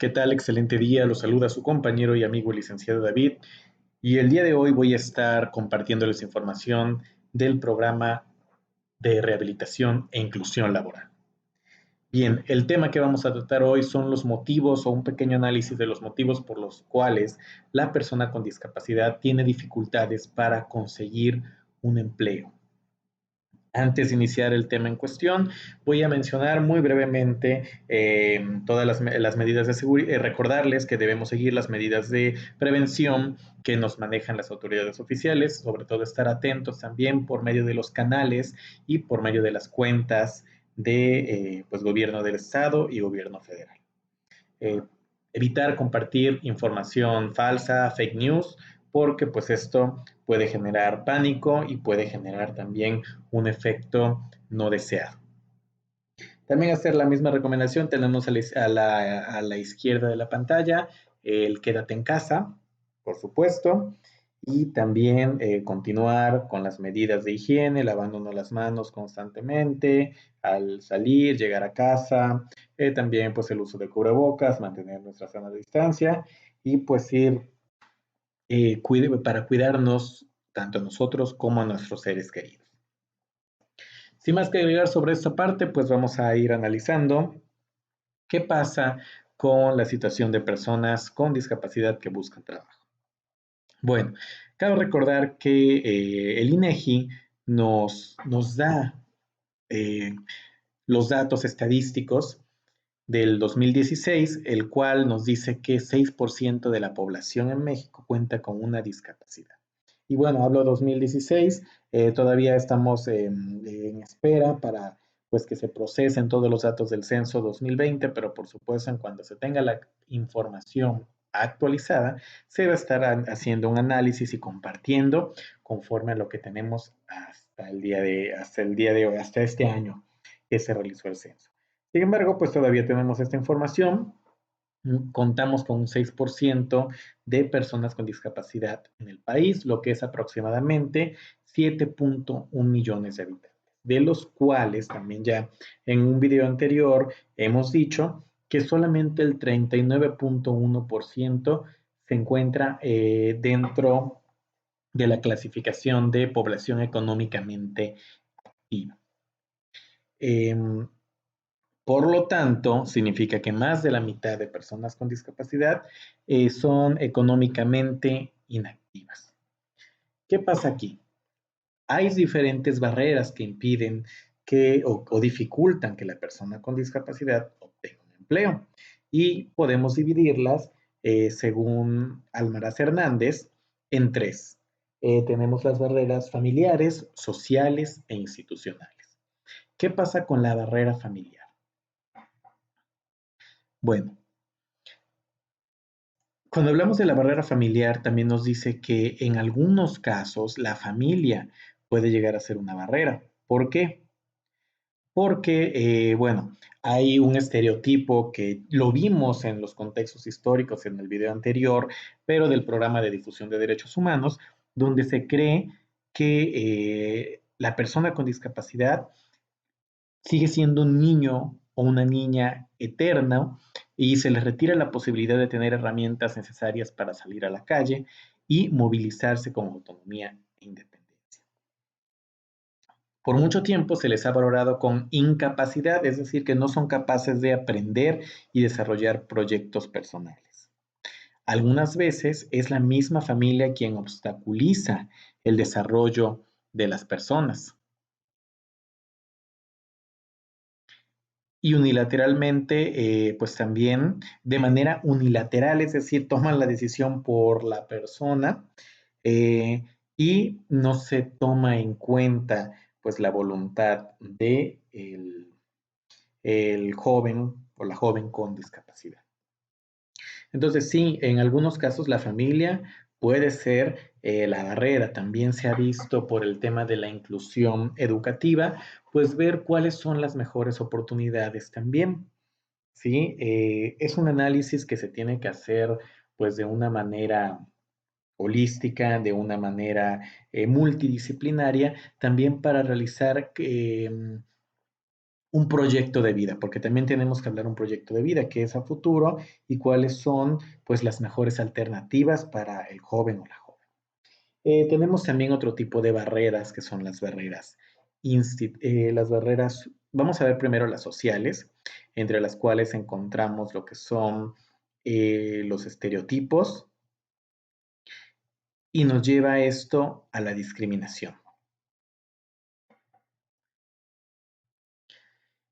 ¿Qué tal? Excelente día. Los saluda su compañero y amigo el licenciado David. Y el día de hoy voy a estar compartiéndoles información del programa de rehabilitación e inclusión laboral. Bien, el tema que vamos a tratar hoy son los motivos o un pequeño análisis de los motivos por los cuales la persona con discapacidad tiene dificultades para conseguir un empleo. Antes de iniciar el tema en cuestión, voy a mencionar muy brevemente todas las medidas de seguridad, recordarles que debemos seguir las medidas de prevención que nos manejan las autoridades oficiales, sobre todo estar atentos también por medio de los canales y por medio de las cuentas de pues, gobierno del estado y gobierno federal. Eh, Evitar compartir información falsa, fake news, porque pues esto puede generar pánico y puede generar también un efecto no deseado. También hacer la misma recomendación tenemos a la izquierda de la pantalla el quédate en casa, por supuesto, y también continuar con las medidas de higiene, lavándonos las manos constantemente al salir, llegar a casa, también pues el uso de cubrebocas, mantener nuestra sana distancia y pues ir para cuidarnos tanto a nosotros como a nuestros seres queridos. Sin más que agregar sobre esta parte, pues vamos a ir analizando qué pasa con la situación de personas con discapacidad que buscan trabajo. Bueno, cabe recordar que el INEGI nos da eh, los datos estadísticos del 2016, el cual nos dice que 6% de la población en México cuenta con una discapacidad. Y bueno, hablo 2016, todavía estamos en espera para pues que se procesen todos los datos del censo 2020, pero por supuesto en cuanto se tenga la información actualizada, se va a estar haciendo un análisis y compartiendo conforme a lo que tenemos hasta el día de hoy, hasta este año que se realizó el censo. Sin embargo, pues todavía tenemos esta información. Contamos con un 6% de personas con discapacidad en el país, lo que es aproximadamente 7.1 millones de habitantes, de los cuales también ya en un video anterior hemos dicho que solamente el 39.1% se encuentra dentro de la clasificación de población económicamente activa. Por lo tanto, significa que más de la mitad de personas con discapacidad son económicamente inactivas. ¿Qué pasa aquí? Hay diferentes barreras que impiden o dificultan que la persona con discapacidad obtenga un empleo y podemos dividirlas, según Almaraz Hernández, en tres. Tenemos las barreras familiares, sociales e institucionales. ¿Qué pasa con la barrera familiar? Bueno, cuando hablamos de la barrera familiar, también nos dice que en algunos casos la familia puede llegar a ser una barrera. ¿Por qué? Porque, bueno, hay un estereotipo que lo vimos en los contextos históricos en el video anterior, pero del programa de difusión de derechos humanos, donde se cree que la persona con discapacidad sigue siendo un niño o una niña eterna y se les retira la posibilidad de tener herramientas necesarias para salir a la calle y movilizarse con autonomía e independencia. Por mucho tiempo se les ha valorado con incapacidad, es decir, que no son capaces de aprender y desarrollar proyectos personales. Algunas veces es la misma familia quien obstaculiza el desarrollo de las personas. Y unilateralmente, pues también de manera unilateral, es decir, toman la decisión por la persona eh, y no se toma en cuenta pues la voluntad de el joven o la joven con discapacidad. Entonces, sí, en algunos casos la familia puede ser la barrera. También se ha visto por el tema de la inclusión educativa, pues ver cuáles son las mejores oportunidades también. ¿Sí? Es un análisis que se tiene que hacer pues de una manera holística, de una manera multidisciplinaria, también para realizar un proyecto de vida, porque también tenemos que hablar un proyecto de vida, que es a futuro y cuáles son pues las mejores alternativas para el joven o la joven. Tenemos también otro tipo de barreras que son las barreras, vamos a ver primero las sociales, entre las cuales encontramos lo que son los estereotipos y nos lleva esto a la discriminación.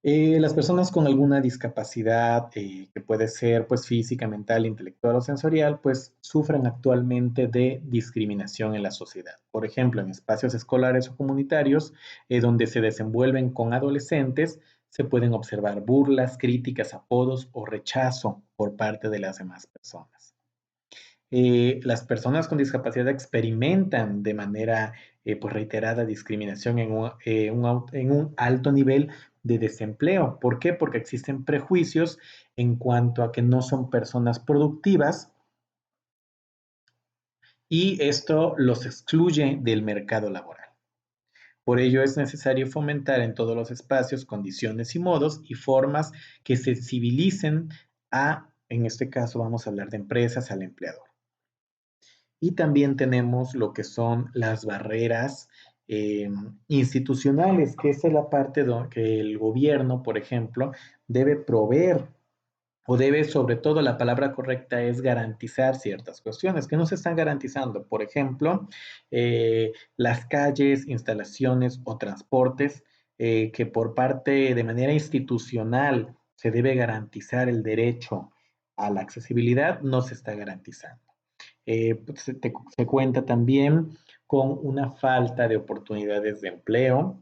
Las personas con alguna discapacidad, que puede ser pues física, mental, intelectual o sensorial, pues sufren actualmente de discriminación en la sociedad. Por ejemplo, en espacios escolares o comunitarios, donde se desenvuelven con adolescentes, se pueden observar burlas, críticas, apodos o rechazo por parte de las demás personas. Las personas con discapacidad experimentan de manera pues reiterada discriminación en un alto nivel de desempleo. ¿Por qué? Porque existen prejuicios en cuanto a que no son personas productivas y esto los excluye del mercado laboral. Por ello es necesario fomentar en todos los espacios condiciones y modos y formas que sensibilicen en este caso vamos a hablar de empresas, al empleador. Y también tenemos lo que son las barreras institucionales, que es la parte que el gobierno, por ejemplo, debe proveer o debe, sobre todo, la palabra correcta es garantizar ciertas cuestiones que no se están garantizando. Por ejemplo, las calles, instalaciones o transportes que por parte de manera institucional se debe garantizar el derecho a la accesibilidad, no se está garantizando. Pues, se cuenta también con una falta de oportunidades de empleo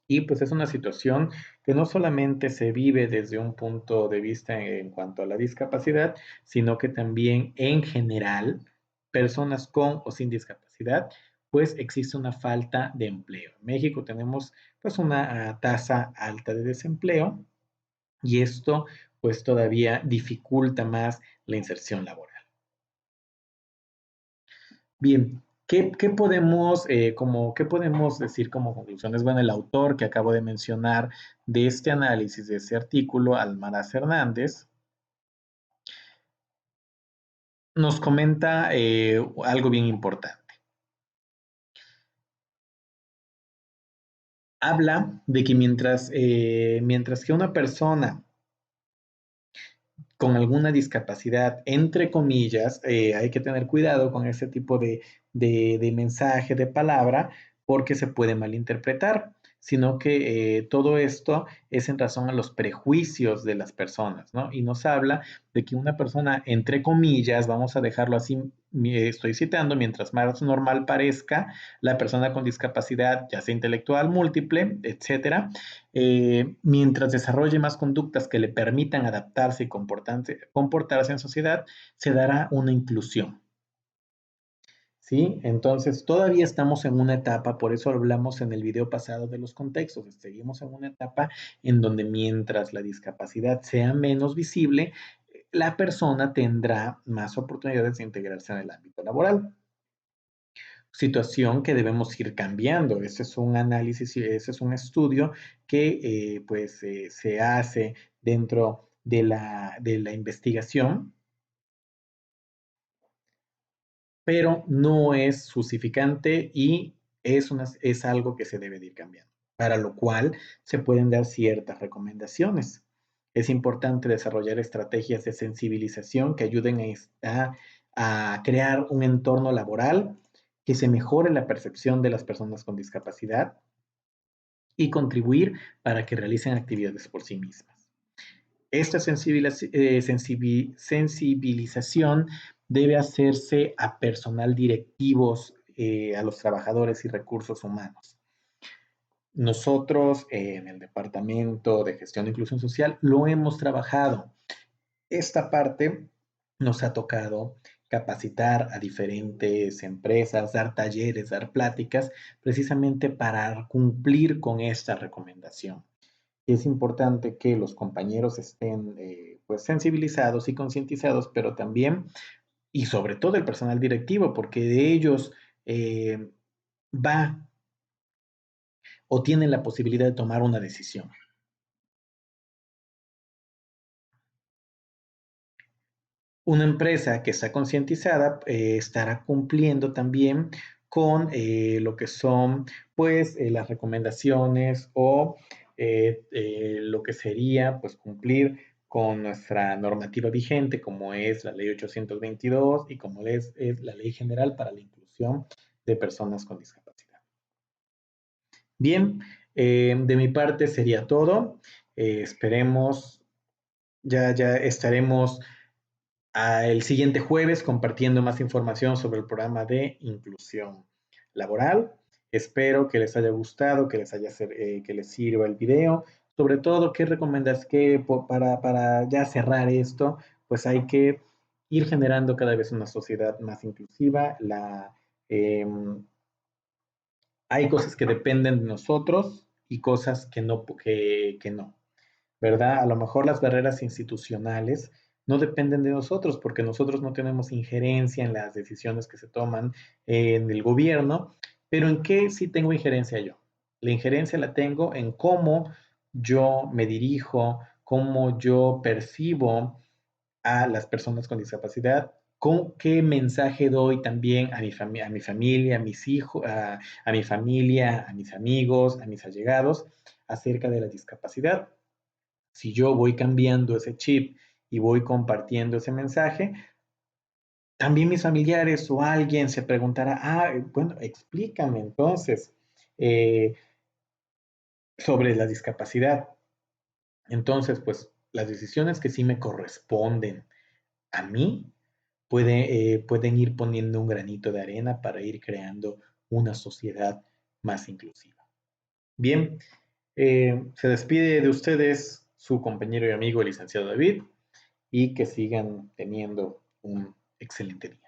y pues es una situación que no solamente se vive desde un punto de vista en cuanto a la discapacidad, sino que también en general, personas con o sin discapacidad, pues existe una falta de empleo. En México tenemos pues una tasa alta de desempleo y esto pues todavía dificulta más la inserción laboral. Bien, ¿qué podemos, qué podemos decir como conclusiones? Bueno, el autor que acabo de mencionar de este análisis, de este artículo, Almaraz Hernández, nos comenta algo bien importante. Habla de que mientras que una persona con alguna discapacidad, entre comillas, hay que tener cuidado con ese tipo de mensaje, de palabra, porque se puede malinterpretar, sino que todo esto es en razón a los prejuicios de las personas, ¿no? Y nos habla de que una persona, entre comillas, vamos a dejarlo así, estoy citando, mientras más normal parezca, la persona con discapacidad, ya sea intelectual, múltiple, etcétera, mientras desarrolle más conductas que le permitan adaptarse y comportarse en sociedad, se dará una inclusión. ¿Sí? Entonces, todavía estamos en una etapa, por eso hablamos en el video pasado de los contextos, seguimos en una etapa en donde mientras la discapacidad sea menos visible, la persona tendrá más oportunidades de integrarse en el ámbito laboral. Situación que debemos ir cambiando. Ese es un análisis y ese es un estudio que se hace dentro de la investigación, pero no es justificante y es algo que se debe de ir cambiando, para lo cual se pueden dar ciertas recomendaciones. Es importante desarrollar estrategias de sensibilización que ayuden a crear un entorno laboral que se mejore la percepción de las personas con discapacidad y contribuir para que realicen actividades por sí mismas. Esta sensibilización debe hacerse a personal directivos, a los trabajadores y recursos humanos. Nosotros en el Departamento de Gestión de Inclusión Social lo hemos trabajado. Esta parte nos ha tocado capacitar a diferentes empresas, dar talleres, dar pláticas, precisamente para cumplir con esta recomendación. Es importante que los compañeros estén pues sensibilizados y concientizados, pero también y sobre todo el personal directivo, porque de ellos eh, va o tienen la posibilidad de tomar una decisión. una empresa que está concientizada estará cumpliendo también con lo que son pues las recomendaciones o lo que sería pues cumplir con nuestra normativa vigente como es la ley 822 y como es la ley general para la inclusión de personas con discapacidad. Bien, de mi parte sería todo. Esperemos, ya estaremos el siguiente jueves compartiendo más información sobre el programa de inclusión laboral. Espero que les haya gustado, que les sirva el video. Sobre todo, ¿qué recomiendas para ya cerrar esto? Pues hay que ir generando cada vez una sociedad más inclusiva. Eh, Hay cosas que dependen de nosotros y cosas que no. ¿Verdad? A lo mejor las barreras institucionales no dependen de nosotros porque nosotros no tenemos injerencia en las decisiones que se toman en el gobierno, pero ¿en qué sí tengo injerencia yo? La injerencia la tengo en cómo yo me dirijo, cómo yo percibo a las personas con discapacidad, con qué mensaje doy también a mi familia, a mis hijos, a mi familia, a mis amigos, a mis allegados acerca de la discapacidad. Si yo voy cambiando ese chip y voy compartiendo ese mensaje, también mis familiares o alguien se preguntará, bueno, explícame entonces eh, sobre la discapacidad. Entonces, pues las decisiones que sí me corresponden a mí pueden ir poniendo un granito de arena para ir creando una sociedad más inclusiva. Bien, se despide de ustedes su compañero y amigo, el licenciado David, y que sigan teniendo un excelente día.